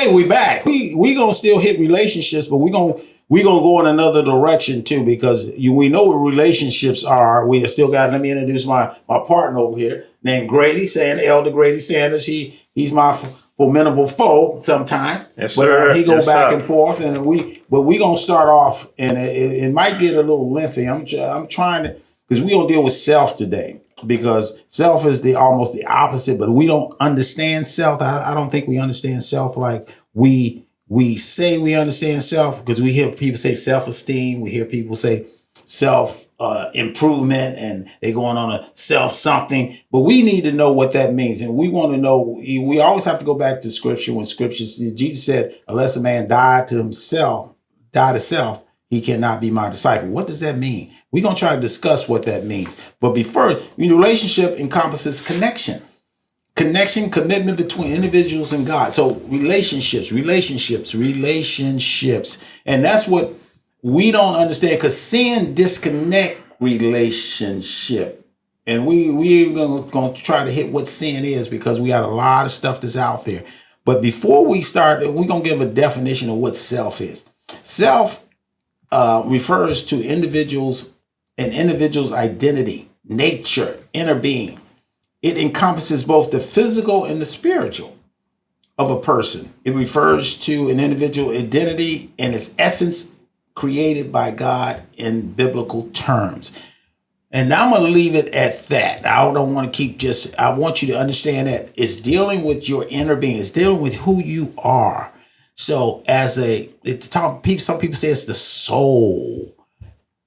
Okay, we back. We gonna still hit relationships, but we gonna go in another direction too, because we know what relationships are. We still got. Let me introduce my partner over here, named Grady Sanders, Elder Grady Sanders. He's my formidable foe sometimes. Yes, but sir. He go Yes, back sir. and forth, and we gonna start off, and it might get a little lengthy. I'm trying to, because we gonna deal with self today. Because self is almost the opposite, but we don't understand self. I don't think we understand self like we say we understand self, because we hear people say self-esteem. We hear people say self improvement, and they're going on a self something. But we need to know what that means, and we want to know. We always have to go back to Scripture. When Scripture, Jesus said, "Unless a man die to self, he cannot be my disciple." What does that mean? We're going to try to discuss what that means. But first, relationship encompasses connection, commitment between individuals and God. So relationships. And that's what we don't understand, because sin disconnect relationship. And we're going to try to hit what sin is, because we got a lot of stuff that's out there. But before we start, we're going to give a definition of what self is. Self refers to an individual's identity, nature, inner being. It encompasses both the physical and the spiritual of a person. It refers to an individual identity and its essence created by God in biblical terms. And now I'm going to leave it at that. I don't want to keep I want you to understand that it's dealing with your inner being. It's dealing with who you are. So some people say it's the soul.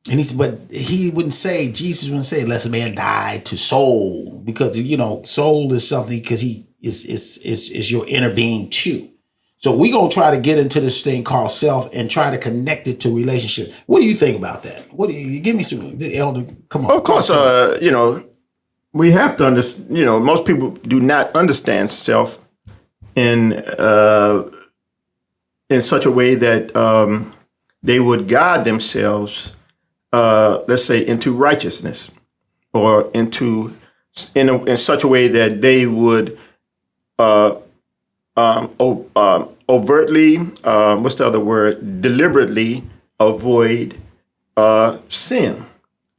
And Jesus wouldn't say, "Unless a man die to soul," because soul is something, because he is your inner being too. So we're gonna try to get into this thing called self and try to connect it to relationships. What do you think about that? What do you give me some, Elder? Come on. Of course, we have to understand. Most people do not understand self in such a way that they would guide themselves, let's say, into righteousness, or in such a way that they would overtly, what's the other word? Deliberately avoid sin.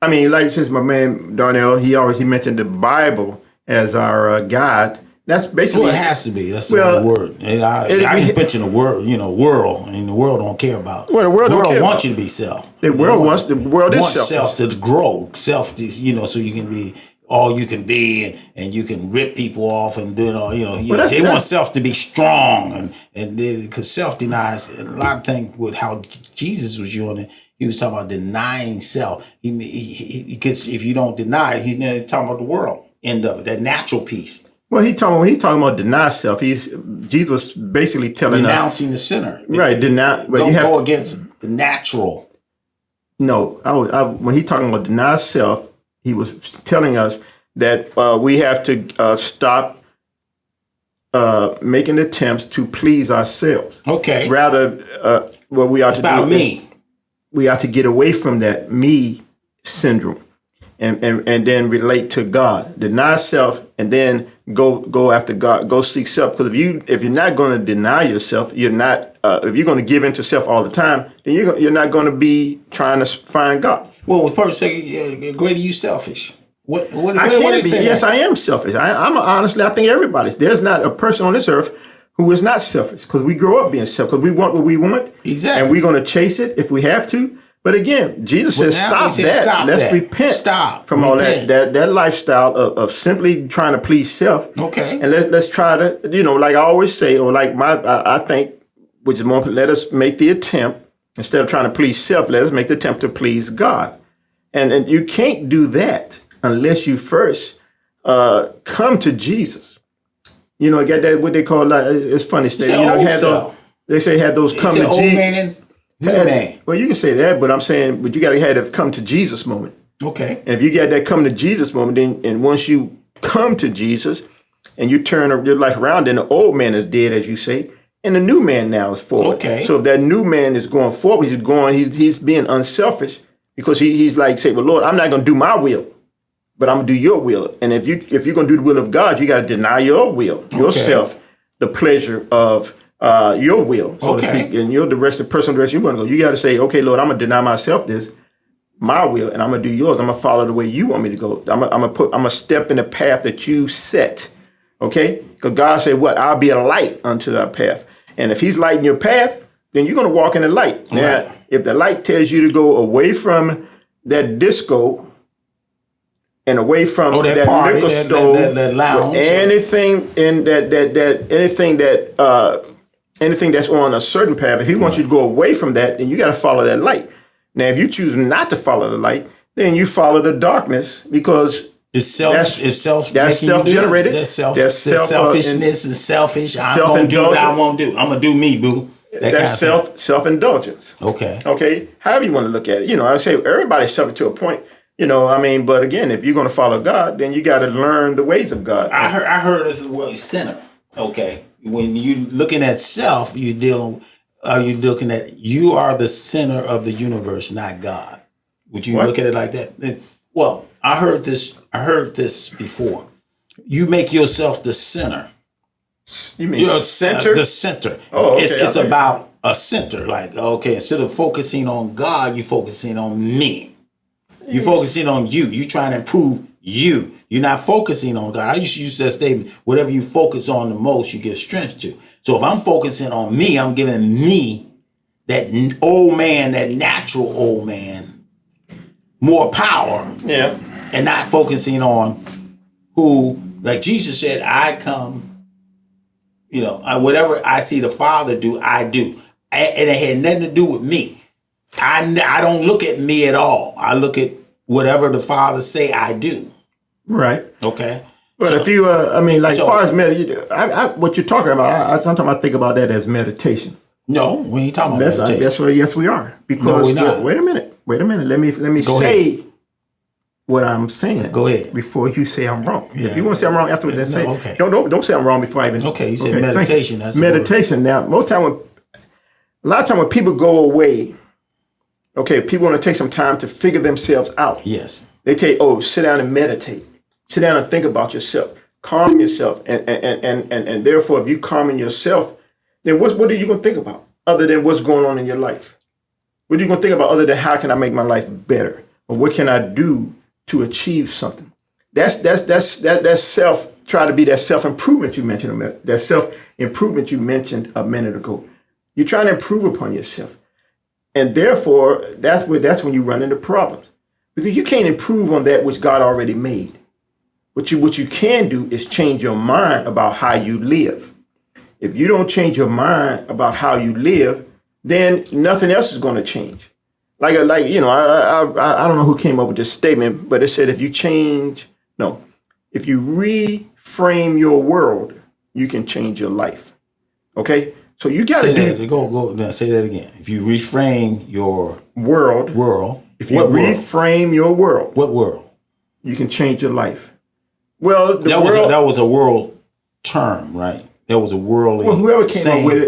I mean, like says my man Darnell, he mentioned the Bible as our guide. That's basically, it has to be. That's the word. And I just mention the word, world, and the world don't care about. Well, the world wants you to be self. The world is self to grow, self to, so you can be all you can be, and you can rip people off and do it all. They want self to be strong, and because self denies, and a lot of things with how Jesus was doing it. He was talking about denying self. He gets, if you don't deny it, he's talking about the world end of it, that natural piece. Well, when he's talking about deny self, Jesus was basically telling renouncing the sinner, right? Deny, but don't go against the natural. No, when he talking about deny self, he was telling us that we have to stop making attempts to please ourselves. Okay. Rather, what we are to do, me. We have to get away from that me syndrome, and then relate to God. Deny self, and then go after God. Go seek self. Because if you're not going to deny yourself, you're not. If you're going to give into self all the time, then you're not going to be trying to find God. Well, with person saying, Grady, you selfish. What I can't be. Yes, I am selfish. Honestly, I think everybody's. There's not a person on this earth who is not selfish, because we grow up being selfish, because we want what we want. Exactly. And we're going to chase it if we have to. But again, Jesus says, stop that. Let's repent from all that lifestyle of simply trying to please self. Okay. And let's try to, like I always say, or like I think, which is more, let us make the attempt, instead of trying to please self, let us make the attempt to please God. And you can't do that unless you first come to Jesus. Get that, what they call, it's funny. They say had those come to Jesus. Man. Well, you can say that, but I'm saying, but you got to have that come to Jesus moment. Okay. And if you get that come to Jesus moment, then, and once you come to Jesus and you turn your life around, then the old man is dead, as you say, and the new man now is forward. Okay. So if that new man is going forward, he's being unselfish, because he's like, say, well, Lord, I'm not going to do my will, but I'm going to do your will. And if you're going to do the will of God, you got to deny your will, yourself, the pleasure of your will, so to Okay. speak, and your direction, personal direction you want to go. You got to say, okay, Lord, I'm gonna deny myself this, my will, and I'm gonna do yours. I'm gonna follow the way you want me to go. I'm gonna step in the path that you set. Okay, because God said, "What? I'll be a light unto thy path." And if He's lighting your path, then you're gonna walk in the light. Now, Right. if the light tells you to go away from that disco and away from Oh, that that party, liquor that store, that lounge. anything in anything that's on a certain path, if He wants you to go away from that, then you got to follow that light. Now, if you choose not to follow the light, then you follow the darkness, because It's self. That's- It's self. that's making you do self-generated. That's self. That's That's self- selfishness and selfish. I'm gonna do what I self-indulgent. want to do. I'm gonna do me, boo. That that's kind of self-indulgence. thing. Okay. Okay, however you want to look at it. I say everybody's subject to a point. But again, if you're going to follow God, then you got to learn the ways of God. I heard this word sinner. Okay. When you looking at self, you looking at you are the center of the universe, not God. Would you What? look at it like that? Well, I heard this before. You make yourself the center. You mean You're center? the center. Oh, okay, It's I thought you- about a center. Like, okay, instead of focusing on God, you're focusing on me. You're focusing on you. You're trying to improve you. You're not focusing on God. I used to use that statement, whatever you focus on the most, you give strength to. So if I'm focusing on me, I'm giving me, that old man, that natural old man, more power, Yeah. and not focusing on who, like Jesus said, I come, whatever I see the Father do, I do. And it had nothing to do with me. I don't look at me at all. I look at whatever the Father say I do. Right. Okay? But So- if you, as so- far as what you're talking about, sometimes I think about that as meditation. No, we ain't talking about meditation. That's what. Yes, we are. Because we're not. wait a minute. Let me Go say what I'm saying. Go ahead. Before you say I'm wrong. Yeah. If you want to say I'm wrong afterwards, then say No, it. okay. Don't say I'm wrong before I even. Okay, you said thank you. meditation, that's the word. meditation. Now, a lot of time when people go away, okay, people want to take some time to figure themselves out. Yes. They take, sit down and meditate. Sit down and think about yourself. Calm yourself. And therefore, if you calming yourself, then what are you going to think about other than what's going on in your life? What are you going to think about other than how can I make my life better? Or what can I do to achieve something? That's self, try to be that self-improvement you mentioned, that self-improvement you mentioned a minute ago. You're trying to improve upon yourself. And therefore, that's when you run into problems. Because you can't improve on that which God already made. What you can do is change your mind about how you live. If you don't change your mind about how you live, then nothing else is going to change. I don't know who came up with this statement, but it said if you reframe your world, you can change your life. Okay, so you got to do Go. Now say that again. If you reframe your world. If you reframe your world, What world? you can change your life. Well, That was a world term, right? That was a worldly. Well, whoever came saying. up with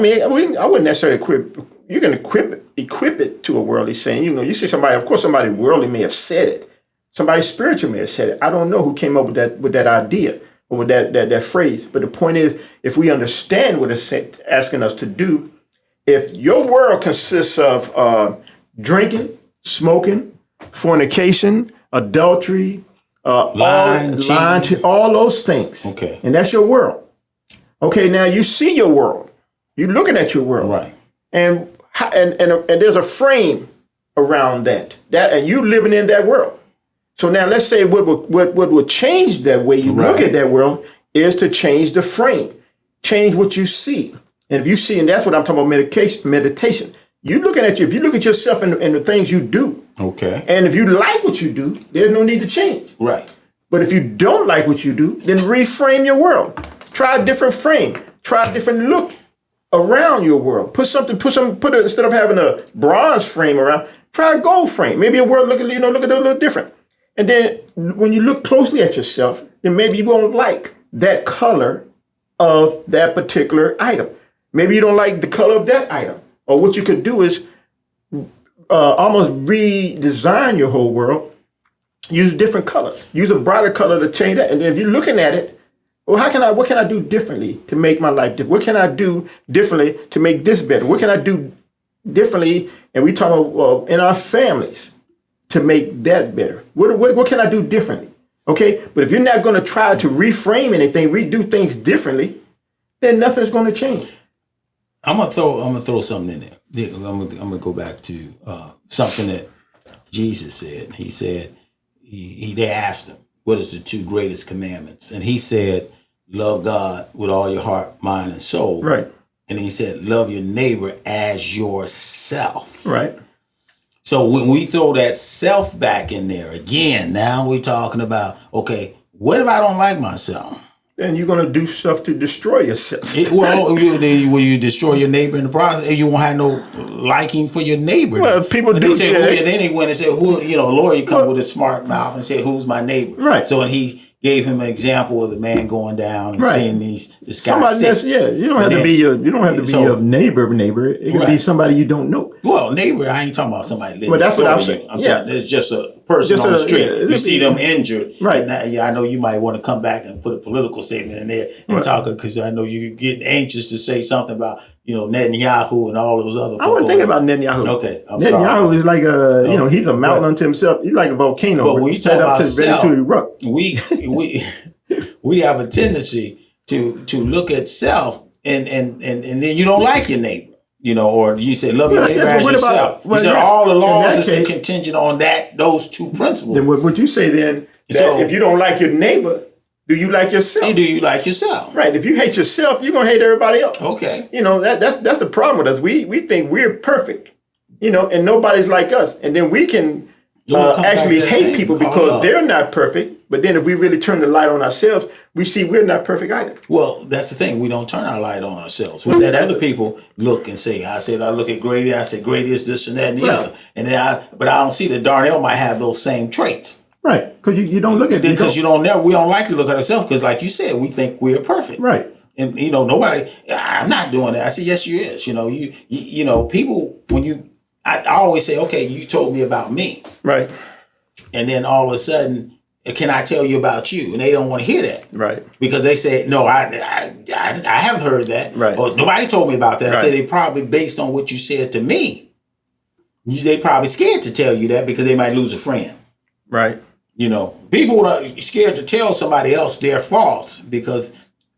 it, I wouldn't necessarily equip. You can equip it to a worldly saying. You see somebody. Of course, somebody worldly may have said it. Somebody spiritual may have said it. I don't know who came up with that idea or with that phrase. But the point is, if we understand what it's asking us to do, if your world consists of drinking, smoking, fornication, adultery, Lying, all those things, Okay. and that's your world. Okay, now you see your world. You're looking at your world, Right. and there's a frame around that, and you living in that world. So now let's say what would change that way you look Right. at that world is to change the frame, change what you see. And if you see, and that's what I'm talking about, meditation. If you look at yourself and the things you do, Okay. and if you like what you do, there's no need to change. Right. But if you don't like what you do, then reframe your world. Try a different frame. Try a different look around your world. Instead of having a bronze frame around, try a gold frame. Maybe your world look a little different. And then when you look closely at yourself, then maybe you won't like that color of that particular item. Maybe you don't like the color of that item. Or what you could do is almost redesign your whole world. Use different colors. Use a brighter color to change that. And if you're looking at it, Well, what can I do differently to make my life different? What can I do differently to make this better? What can I do differently? And we talk about in our families to make that better. What can I do differently? Okay, but if you're not going to try to reframe anything, redo things differently, then nothing's going to change. I'm gonna throw something in there. I'm gonna go back to something that Jesus said. He said they asked him, "What is the two greatest commandments?" And he said, "Love God with all your heart, mind, and soul." Right. And he said, "Love your neighbor as yourself." Right. So when we throw that self back in there again, now we're talking about, okay, what if I don't like myself? Then you're going to do stuff to destroy yourself. Will you destroy your neighbor in the process? You won't have no liking for your neighbor. Well, people and do. They say, then they went and said, "Who?" You know, a lawyer come with a smart mouth and say, "Who's my neighbor?" Right. So, and he gave him an example of the man going down and seeing this guy somebody sick. you don't have to be your your neighbor. It could be somebody you don't know. Well, neighbor, I ain't talking about somebody living. Well, that's what I'm saying. I'm saying it's just a person on the street. You see them injured, right? And I know you might want to come back and put a political statement in there and talk, because I know you get anxious to say something about Netanyahu and all those other. I wasn't thinking about Netanyahu. Okay, Netanyahu is like he's a mountain unto himself. He's like a volcano. But we set up ready to erupt. We have a tendency to look at self and then you don't like your neighbor, or you say love your neighbor as yourself. You said all the laws are contingent on those two principles. Then what would you say then? That if you don't like your neighbor, do you like yourself? Do you like yourself? Right. If you hate yourself, you're gonna hate everybody else. Okay. That's the problem with us. We think we're perfect, and nobody's like us, and then we can actually hate people because they're not perfect. But then if we really turn the light on ourselves, we see we're not perfect either. Well, that's the thing. We don't turn our light on ourselves. We let other people look and say, I look at Grady, I say Grady is this and that and the other. And then but I don't see that Darnell might have those same traits. Right. Because you don't look at it. Because we don't like to look at ourselves, because like you said, we think we're perfect. Right. And nobody, I'm not doing that. I say, yes, you is. People, I always say, okay, you told me about me. Right. And then all of a sudden, can I tell you about you? And they don't want to hear that. Right. Because they say, no, I haven't heard that. Right. Or nobody told me about that. Right. I say they probably, based on what you said to me, they probably scared to tell you that because they might lose a friend. Right. People are scared to tell somebody else their faults because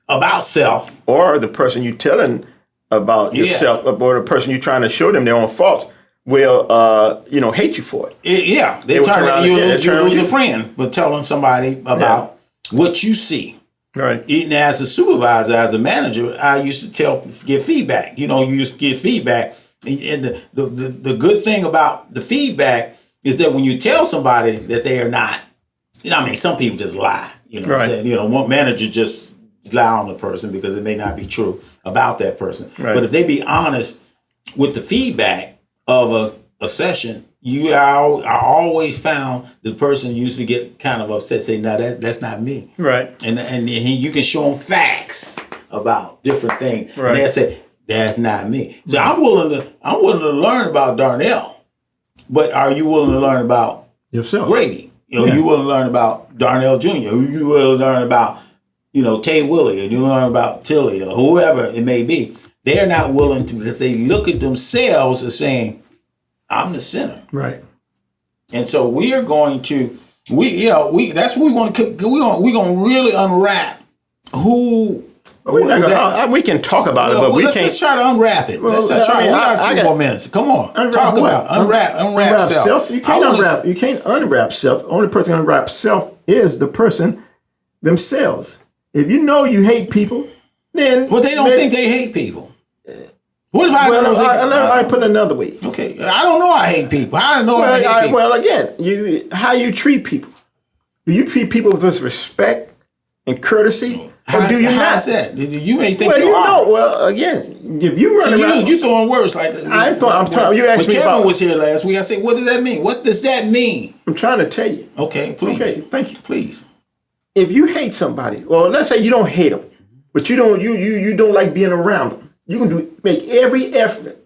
about self. Or the person you telling about yourself, or the person you trying to show them their own faults will, hate you for it. They turn around. You lose a friend, but telling somebody about what you see. Right. Even as a supervisor, as a manager, I used to give feedback. You used to give feedback, and the good thing about the feedback is that when you tell somebody that they are not, some people just lie. One manager just lie on the person because it may not be true about that person. Right. But if they be honest with the feedback of a session, I always found the person used to get kind of upset, say, "No, that's not me." Right. And you can show them facts about different things, right. And they say, "That's not me." So I'm willing to learn about Darnell, but are you willing to learn about yourself, Grady? You willing to learn about Darnell Jr. You willing to learn about Tay Willie, or you learn about Tilly, or whoever it may be. They're not willing to, because they look at themselves as saying, "I'm the sinner." Right. And so we are going to, that's what we want to, we're going to really unwrap who. We can talk about it, but we can't. Let's try to unwrap it. Let's try. We got a few more minutes. Come on, talk about unwrap self. You can't unwrap. You can't unwrap self. The only person who can unwrap self is the person themselves. If you know you hate people, then they don't think they hate people. What if I put it another way? Okay, I don't know. I hate people. I don't know. I hate people. Well, again, how you treat people. Do you treat people with respect and courtesy? Or do you not? How's that? You may think you are. know. Well, again, if you run around, you throwing words like I'm telling you. Asked me Kevin about. was here last week. I said, "What does that mean? What does that mean?" I'm trying to tell you. Okay, please. Okay, thank you. Please. If you hate somebody, well, let's say you don't hate them, but you don't like being around them. You can make every effort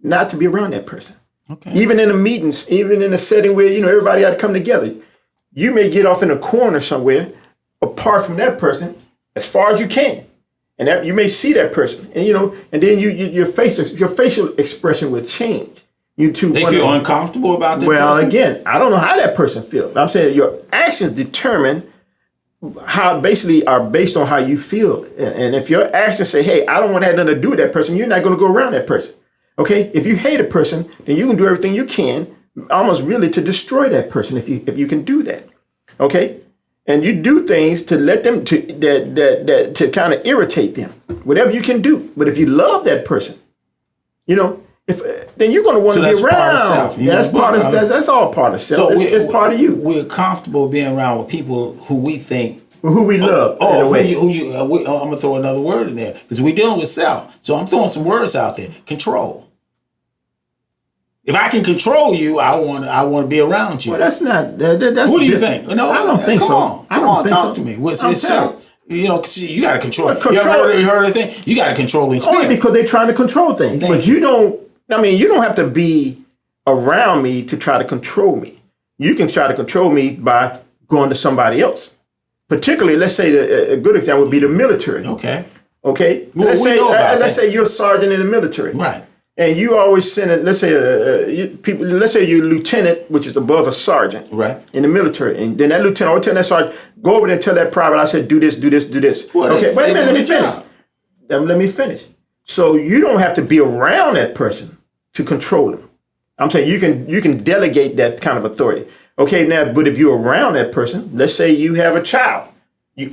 not to be around that person. Okay. Even in the meetings, even in a setting where everybody got to come together, you may get off in a corner somewhere, apart from that person, as far as you can. And that you may see that person, and and then your facial expression will change. You too. They feel uncomfortable about that. Well, person? again, I don't know how that person feels. But I'm saying your actions determine how basically are based on how you feel. And if your actions say, "Hey, I don't want to have nothing to do with that person," you're not going to go around that person. Okay? If you hate a person, then you can do everything you can, almost really, to destroy that person if you can do that. Okay? And you do things to let them to kind of irritate them. Whatever you can do. But if you love that person, then you're going to want to be around. Part of self. That's all part of self. So it's part of you. We're comfortable being around with people who we think, who we love. I'm gonna throw another word in there because we're dealing with self. So I'm throwing some words out there. Control. If I can control you, I want to be around you. Well, that's not. That's what do you think? No, I don't think so. Come on, talk to me. It's self. You got to control. You heard the thing? You got to control these people. Only because they're trying to control things. But you don't. I mean, you don't have to be around me to try to control me. You can try to control me by going to somebody else. Particularly, let's say a good example would be the military. Okay. Well, let's say you're a sergeant in the military. Right. And you always send it. Let's say let's say you're a lieutenant, which is above a sergeant. Right. In the military, and then that lieutenant always tell that sergeant, go over there and tell that private. I said, do this, do this, do this. Well, okay. Wait a minute. Let me finish. So you don't have to be around that person to control them. I'm saying you can delegate that kind of authority. Okay, now, but if you're around that person, let's say you have a child. The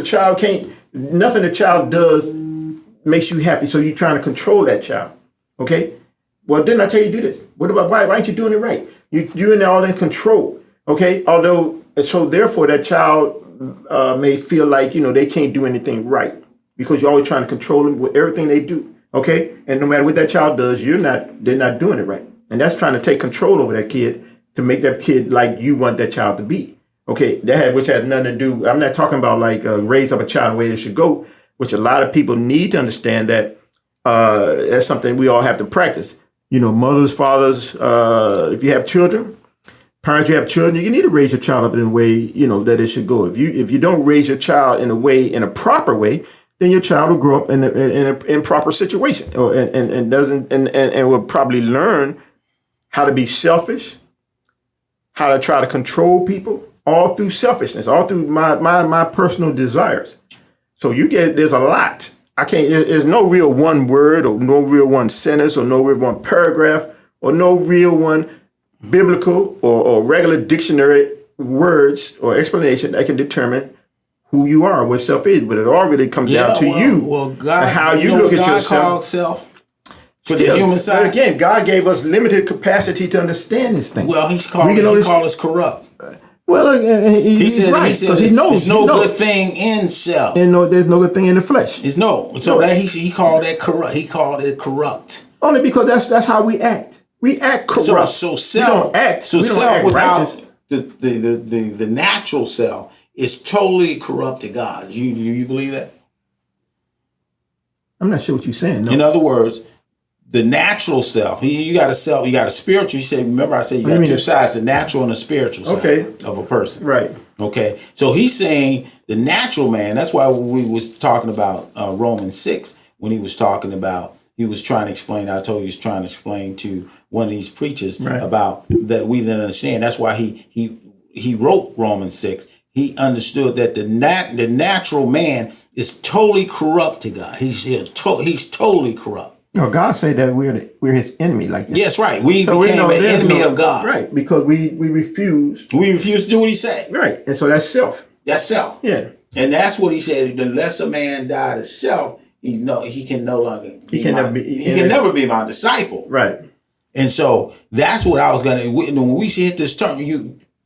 child nothing the child does makes you happy, so you're trying to control that child. Okay? Well, didn't I tell you to do this? What about why aren't you doing it right? You're all in control. Okay? So therefore that child may feel like, they can't do anything right because you're always trying to control them with everything they do. Okay? And no matter what that child does, they're not doing it right. And that's trying to take control over that kid to make that kid like you want that child to be. Okay? Which had nothing to do. I'm not talking about like raise up a child in the way they should go, which a lot of people need to understand that that's something we all have to practice. Mothers, fathers, if you have children, parents, you have children, you need to raise your child up in a way, that it should go. If you don't raise your child in a proper way, then your child will grow up in an improper situation, and will probably learn how to be selfish, how to try to control people, all through selfishness, all through my personal desires. So there's a lot. There's no real one word or no real one sentence or no real one paragraph or no real one biblical or regular dictionary words or explanation that can determine who you are, what self is, but it all really comes down to you. Well, God, and how you look at yourself. Called self for the human side. Again, God gave us limited capacity to understand this thing. Well, he called us corrupt. Well, he's right, because he knows there's no good thing in self. And there's no good thing in the flesh. That he called that corrupt. He called it corrupt. Only because that's how we act. We act corrupt. So self. Self without the natural self is totally corrupt to God. Do you believe that? I'm not sure what you're saying. No. In other words, the natural self, you got a self, you got a spiritual. Remember I said you got two sides, the natural and the spiritual side of a person. Right. Okay. So he's saying the natural man, that's why we was talking about Romans 6, when he was trying to explain, I told you he was trying to explain to one of these preachers about that we didn't understand. That's why he wrote Romans 6. He understood that the natural man is totally corrupt to God. He's totally corrupt. No, God said that we're his enemy like that. Yes, right. We became an enemy of God. Right, because we refuse. We refuse to do what he said. Right, and so that's self. That's self. Yeah. And that's what he said. The less a man died to self, he can no longer he can never be my disciple. Right. And so that's what I was gonna, when we hit this term,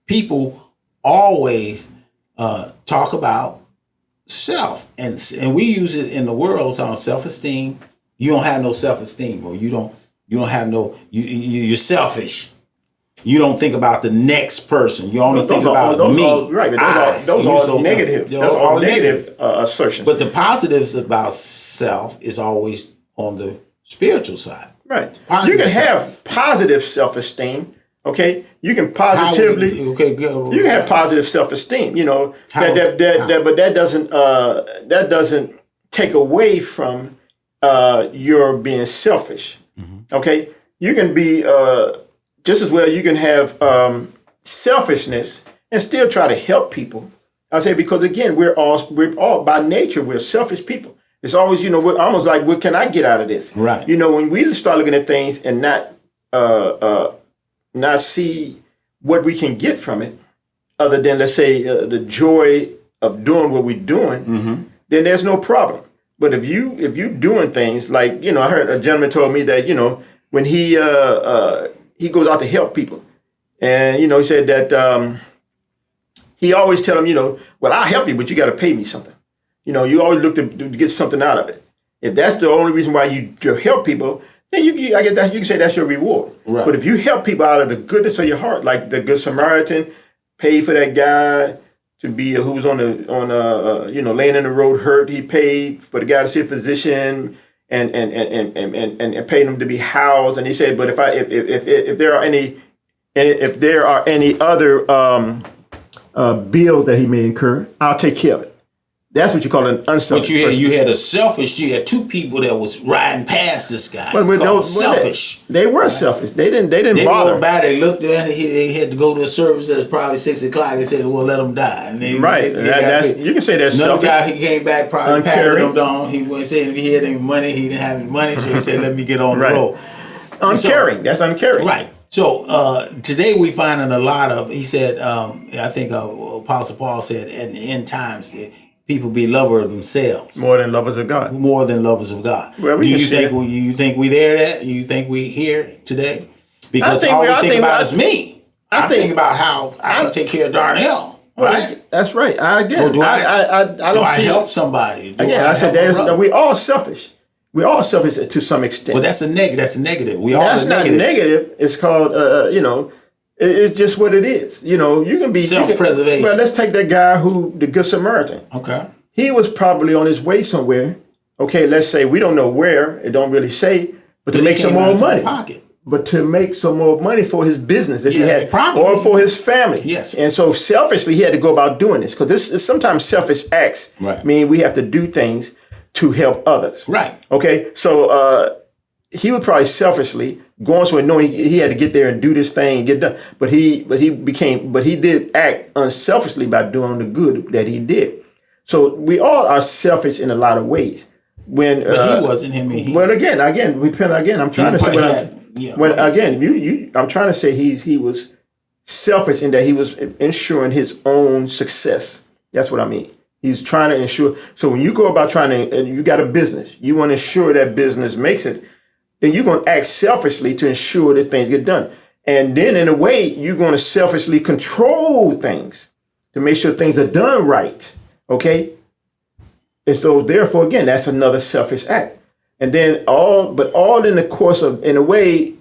people always talk about self, and we use it in the world on self-esteem. You don't have no self-esteem, or you don't have no, you're selfish. You don't think about the next person. You only think about me. Those are negative. Those are all negative assertions. But the positives about self is always on the spiritual side. Right. You can have positive self-esteem, Okay, you can How would positively. okay, go. You can have positive self-esteem, you know, How- but that doesn't take away from your being selfish. Okay, you can be just as well. You can have selfishness and still try to help people. I say because again, we're all by nature we're selfish people. It's always we're almost like what can I get out of this? Right. When we start looking at things and not see what we can get from it, other than let's say the joy of doing what we're doing, then there's no problem. But if you doing things like I heard a gentleman told me that when he goes out to help people, and he said that he always tell them well I'll help you but you got to pay me something. You always look to get something out of it. If that's the only reason why you help people, then I guess that you can say that's your reward. Right. But if you help people out of the goodness of your heart, like the Good Samaritan paid for that guy to be who was on laying in the road hurt, he paid for the guy to see a physician and paid him to be housed. And he said, but if there are any other bills that he may incur, I'll take care of it. That's what you call an unselfish person. You had two people that was riding past this guy. But Selfish. They were selfish. They didn't bother. They by. They looked at it. They had to go to a service that was probably 6 o'clock. They said, "Well, let them die." And You can say that's another selfish. guy. He came back probably patted him down. He wasn't saying if he had any money, he didn't have any money, so he said, "Let me get on the road." Uncaring. That's uncaring. Right. So today we finding a lot of. He said, I think Apostle Paul said, at the end times. People be lovers of themselves more than lovers of God. More than lovers of God. Well, Do you think we there? That you think we here today? Because I all we think about is me. I think about how I can take care of Darnell. Right. That's right. I don't help somebody? I said we all selfish. We're all selfish to some extent. Well, that's a negative. That's a negative. That's not negative. It's called It's just what it is. You can be self-preservation. Well, let's take that guy the Good Samaritan. Okay. He was probably on his way somewhere. Okay, let's say we don't know where. It don't really say, but to make some more money. But to make some more money for his business, if he had, or for his family. Yes. And so selfishly, he had to go about doing this because this is sometimes selfish acts. Right. Mean we have to do things to help others. Right. Okay. So he was probably selfishly going somewhere knowing he had to get there and do this thing and get done. But he did act unselfishly by doing the good that he did. So we all are selfish in a lot of ways. But he wasn't him. I'm trying to say I'm trying to say he was selfish in that he was ensuring his own success. That's what I mean. He's trying to ensure. So when you go about and you got a business, you want to ensure that business makes it. Then you're going to act selfishly to ensure that things get done. And then in a way, you're going to selfishly control things to make sure things are done right. Okay? And so therefore, again, that's another selfish act. And then all in the course of, in a way,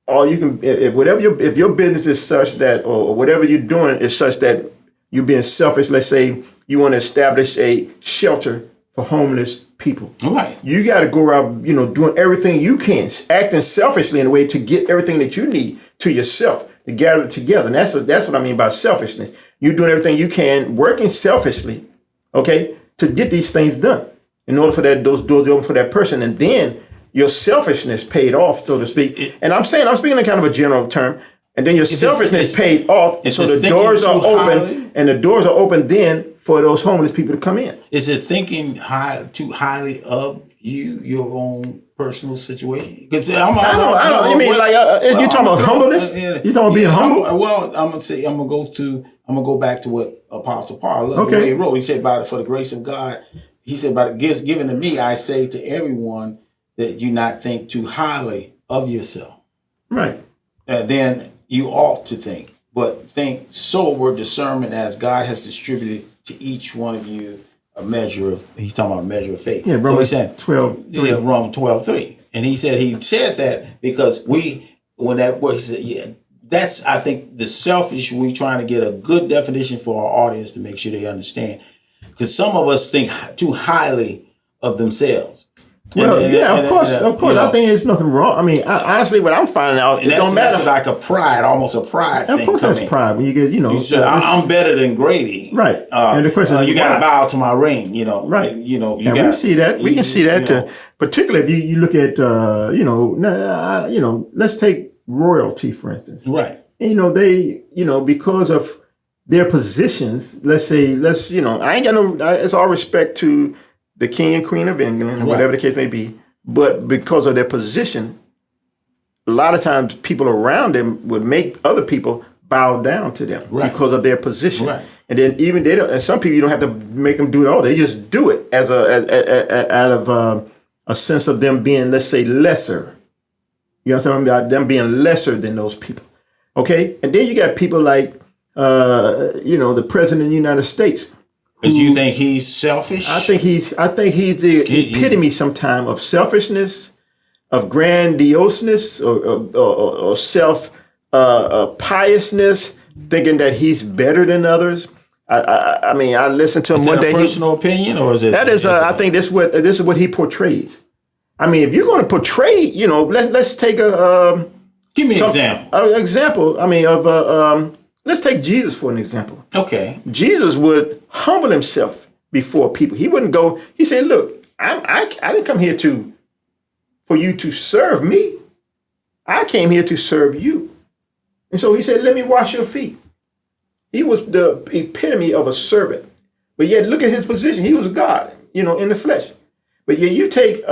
if your business is such that, or whatever you're doing is such that you're being selfish, let's say you want to establish a shelter for homeless people. All right. You got to go around, doing everything you can, acting selfishly in a way to get everything that you need to yourself, to gather it together. And that's what I mean by selfishness. You're doing everything you can, working selfishly, okay, to get these things done in order for those doors to open for that person. And then your selfishness paid off, so to speak. And I'm speaking in kind of a general term. And then your selfishness paid off, so the doors are open, and the doors are open then for those homeless people to come in. Is it thinking too highly of your own personal situation? Because you talking about humbleness? You talking about being humble? Well, I'm gonna go back to what Apostle Paul the way he wrote. He said, "By for the grace of God," he said, "By the gifts given to me, I say to everyone that you not think too highly of yourself." Right. Then you ought to think, but think sober discernment as God has distributed to each one of you a measure of. He's talking about a measure of faith. Yeah, Romans 12:3. Yeah, Romans 12:3. And he said that because that's, I think, the selfish. We trying to get a good definition for our audience to make sure they understand. Because some of us think too highly of themselves. Well, of course. You know, I think there's nothing wrong. I mean, honestly, what I'm finding out, it don't matter. That's like a pride, almost a pride thing. Of course, that's pride when you get, You say, I'm better than Grady, right? And the question is, you got to bow to my ring, you know, right? You know, and we see that. We can see that too. Particularly if you look at, let's take royalty for instance, right? And, they, because of their positions, I ain't got no. It's all respect to the King and Queen of England, whatever the case may be. But because of their position, a lot of times people around them would make other people bow down to them because of their position. Right. And then even they don't. And some people you don't have to make them do it all. They just do it out of a sense of them being, let's say, lesser. You know what I'm saying? About them being lesser than those people. Okay, and then you got people like the President of the United States. Because you think he's selfish? I think he's the epitome sometime of selfishness, of grandioseness, or self piousness, thinking that he's better than others. I mean, I listened to him one day. Is that a personal opinion, or is it? That is, I think this is what he portrays. I mean, if you're going to portray, let's take a. Give me an example. An example. I mean, of let's take Jesus for an example. Okay. Jesus would humble himself before people. He wouldn't go. He said, "Look, I didn't come here for you to serve me. I came here to serve you." And so he said, "Let me wash your feet." He was the epitome of a servant. But yet, look at his position. He was God, in the flesh. But yet, you take.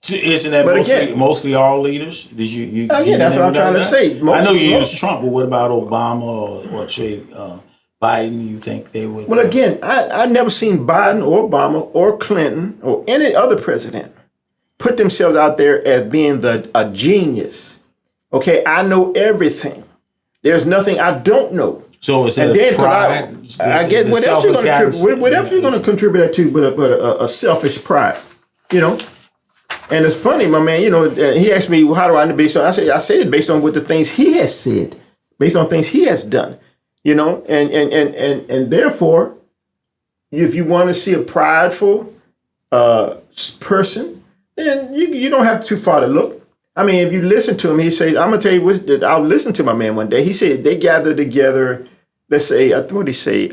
Isn't that mostly all leaders? Did you that's what I'm trying to say. I know you use Trump, but what about Obama or say Biden? You think they would? Well, again, I never seen Biden or Obama or Clinton or any other president put themselves out there as being a genius. Okay, I know everything. There's nothing I don't know. So is that pride? I get whatever you're going to contribute that to, but a selfish pride, And it's funny, my man. He asked me, "How do I know?" I say it based on what the things he has said, based on things he has done. And therefore, if you want to see a prideful person, then you don't have too far to look. I mean, if you listen to him, he says, "I'm gonna tell you what." I'll listen to my man one day. He said they gathered together. Let's say, what did he say?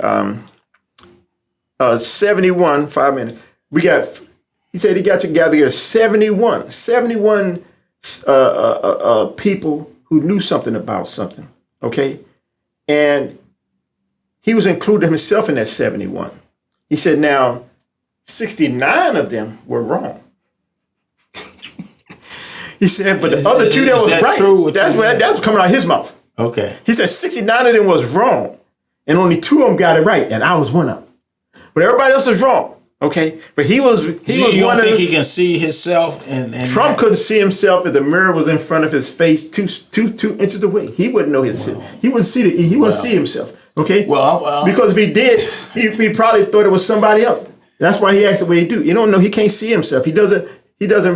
71, 5 minutes. He said he got together 71 people who knew something about something. Okay, and he was including himself in that 71. He said, now 69 of them were wrong. He said, but the other two that was right. True, that's coming out of his mouth. Okay. He said 69 of them was wrong, and only 2 of them got it right, and I was one of them. But everybody else was wrong. Okay, but he was. You don't think he can see himself? And Trump couldn't see himself if the mirror was in front of his face, two inches away. He wouldn't know his. He wouldn't see it. He wouldn't see himself. Okay. Well, because if he did, he probably thought it was somebody else. That's why he acts the way he do. You don't know. He can't see himself. He doesn't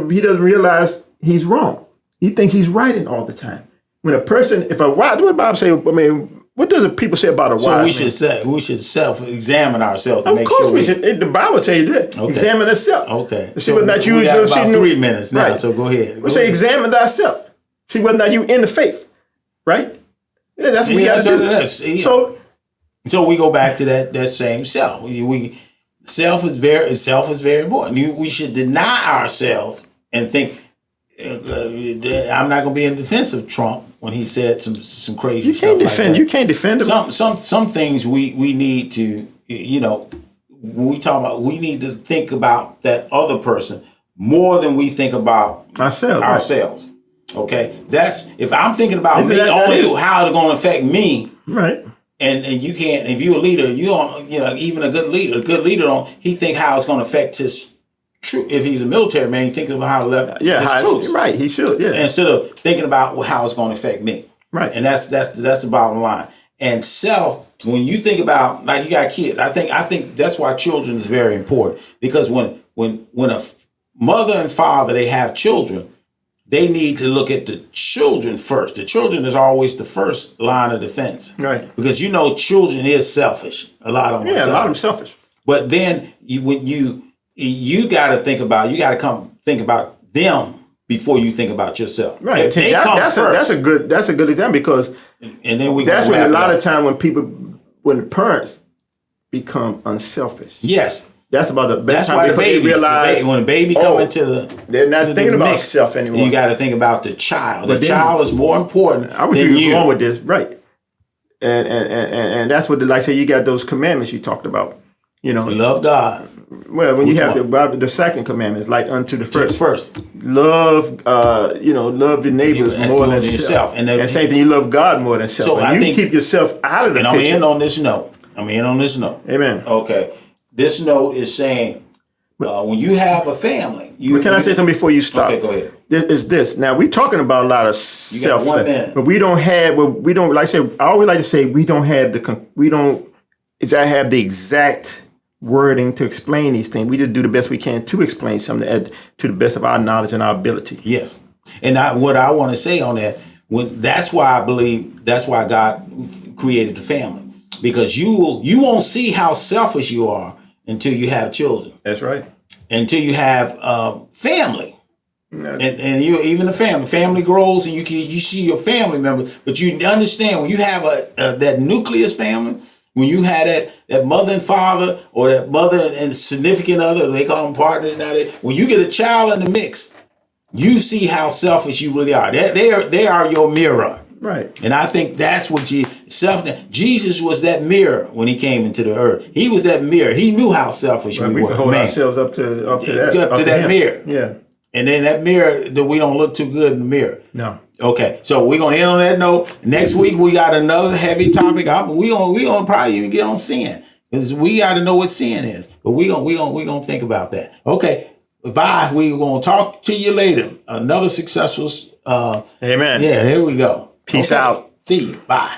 realize he's wrong. He thinks he's right all the time. When a person, what did Bob say? I mean, what does the people say about a wise man? We should self-examine ourselves to make sure. Of course we should. The Bible tells you that. Okay. Examine yourself. Okay. See whether or not you. We got about 3 minutes now, right. So go ahead. We say examine thyself. See whether or not you in the faith. Right. Yeah, that's what we got to do. So we go back to that same self. Self is very important. We should deny ourselves and think. I'm not going to be in defense of Trump when he said some crazy stuff like that. You can't defend him. Some things we need to, when we talk about, we need to think about that other person more than we think about ourselves. Okay, that's if I'm thinking about me only how it's going to affect me. Right. And you can't. If you're a leader, even a good leader, he think how it's going to affect his. True. If he's a military man, he thinks about how to left his troops. Right, he should. Yeah. Instead of thinking about how it's going to affect me. Right. And that's the bottom line. And self, when you think about, like, you got kids, I think that's why children is very important, because when a mother and father, they have children, they need to look at the children first. The children is always the first line of defense. Right. Because children is selfish. A lot of them. Yeah, a lot of them selfish. But then when you you got to think about, think about them before you think about yourself. Right. They come That's first. a good example, because And then that's when a lot of time when the parents become unselfish. Yes. That's about the best That's time, why the because they babies, realize when a baby come into they're not to the thinking about mix, self anymore. You got to think about the child. The But then- child is more important I wish than you was you. going with this, right? And that's what, like I say, you got those commandments you talked about. You know, Love God well, when Which you have one? the second commandment is like unto the first. first. Love, love your neighbors That's more than more than yourself. yourself. And And same thing, you love God more than self. So and I you think- keep yourself out of the And I'm picture. in on this note. Amen. Okay. This note is saying when you have a family, But can I say something before you stop? Okay, go ahead. Is this now? We're talking about a lot of got self, 1 minute. but we don't have. We don't, like I say. I always like to say we don't have the exact wording to explain these things. We just do the best we can to explain something to the best of our knowledge and our ability. Yes. And what I want to say on that, that's why I believe that's why God created the family, because you won't see how selfish you are until you have children, That's right. until you have family. And you, even the family grows, and you see your family members, but you understand when you have that nucleus family, when you have that mother and father, or that mother and significant other, they call them partners nowadays. When you get a child in the mix, you see how selfish you really are. They are your mirror. Right. And I think that's what Jesus was that mirror when he came into the earth. He was that mirror. He knew how selfish Right, we we were. can hold Man. ourselves up to that. Up to that him. mirror. Yeah. And then that mirror, that we don't look too good in the mirror. No. Okay, so we're gonna end on that note. Next week we got another heavy topic. We gonna probably even get on sin, because we got to know what sin is. But we gonna think about that. Okay, bye. We gonna talk to you later. Another successful. Amen. Yeah, here we go. Peace Okay. out. See you. Bye.